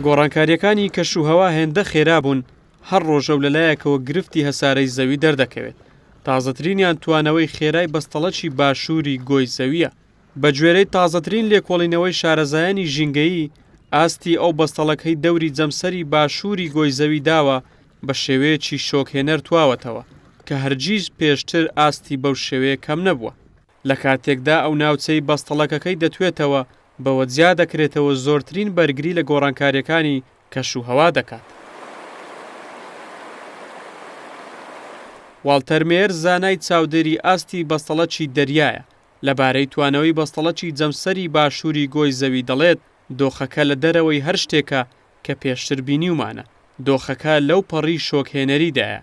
گۆڕانکاریەکانی کەشوهەوا هێندە خێرا بوون، هەر ڕۆژە و لەلایەکەوە گرفتی هەسارەی زەوی دەردەکەوێت. تازەترینیان توانەوەی خێرای بەستەڵەکی باشووری گۆی زەویە. بە گوێرەی تازەترین لێکۆڵینەوەی شارەزایانی ژینگەیی، ئاستی ئەو بەستەڵەکەی دەوری جەمسەری باشووری گۆی زەوی داوە بە شێوەیەکی شۆکهێنەر تواوەتەوە کە هەرگیز پێشتر ئاستی بەو شێوەیە کەم نەبووە. لە کاتێکدا ئەو ناوچەی بەستەڵەکەکەی دەتوێتەوە بەوە جیا دەکرێتەوە زۆرترین بەرگری لە گۆڕانکاریەکانی کەشوهەوا دەکات. واڵتەر مێر زانای چاودێری ئاستی بەستەڵەکی دەریایە. لەبارەی توانەوەی بەستەڵەکی جەمسەری باشووری گۆی زەوی دەڵێت دۆخەکە لە دەرەوەی هەر شتێکە کە پێشتر بینیومانە. دۆخەکە لەو پەڕی شۆکهێنەریدایە.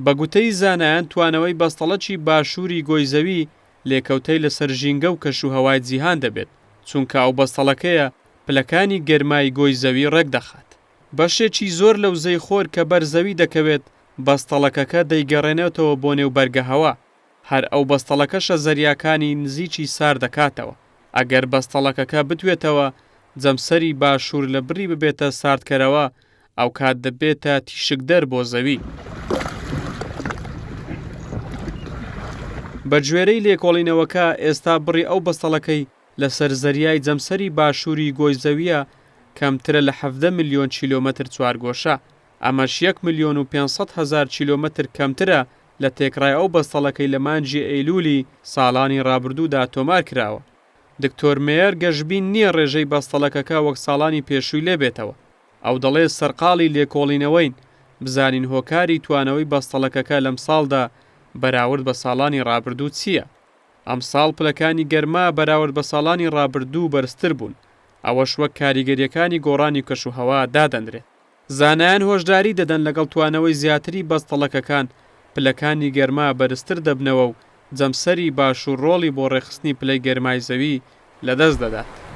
بە گوتەی زانایان توانەوەی بەستەڵەکی باشووری گۆی زەوی لێکەوتەی لەسەر ژینگە و کەشوهەوای جیهان دەبێت، چونکە ئەو بەستەڵەکەیە پلەکانی گەرمای گۆی زەوی ڕێک دەخات. بەشێکی زۆر لە وزەی خۆر کە بەرزەوی دەکەوێت بەستەڵەکەکە دەیگەڕێنێتەوە بۆ نێو بەرگەهەوا. هەر ئەو بەستەڵەکەشە زەریاکانی نزیکی سار دەکاتەوە. ئەگەر بەستەڵەکەکە بتوێتەوە جەمسەری باشوور لە بڕی ببێتە ساردکەرەوە، ئەو کات دەبێتە تیشکدەر بۆ زەوی. بە گوێرەی لێکۆڵینەوەکە ئێستا بڕی ئەو بەستەڵەکەی لەسەر زەریای جەمسەری باشووری گۆی زەویە کەمترە لە 17 ملیۆن کیلۆمەتر چوارگۆشە. ئەمەش 1,500,000 کیلۆمەتر کەمترە لە تێکڕای ئەو بەستەڵەکەی لە مانجی ئەیلولی ساڵانی ڕابردوودا تۆمار کراوە. دکتۆر مێر گەشببین نییە ڕێژەی بەستەڵەکەکە وەک ساڵانی پێشووی لێبێتەوە. ئەو دەڵێ سەرقاڵی لێکۆڵینەوەین، بزانین هۆکاری توانەوەی بەستەڵەکەکە لەم ساڵدا بەراورد بە ساڵانی ڕابردوو چییە. ئەم ساڵ پلەکانی گەرما بەراورد بە ساڵانی ڕابردوو بەرزتر بوون. ئەوەش وەک کاریگەریەکانی گۆڕانی کەشوهەوا دادەنرێت. زانایان هۆشداری دەدەن لەگەڵ توانەوەی زیاتری بەستەڵەکەکان پلەکانی گەرما بەرزتر دەبنەوە و جەمسەری باشوور ڕۆڵی بۆ ڕێخستنی پلەی گەرمای زەوی لەدەست دەدات.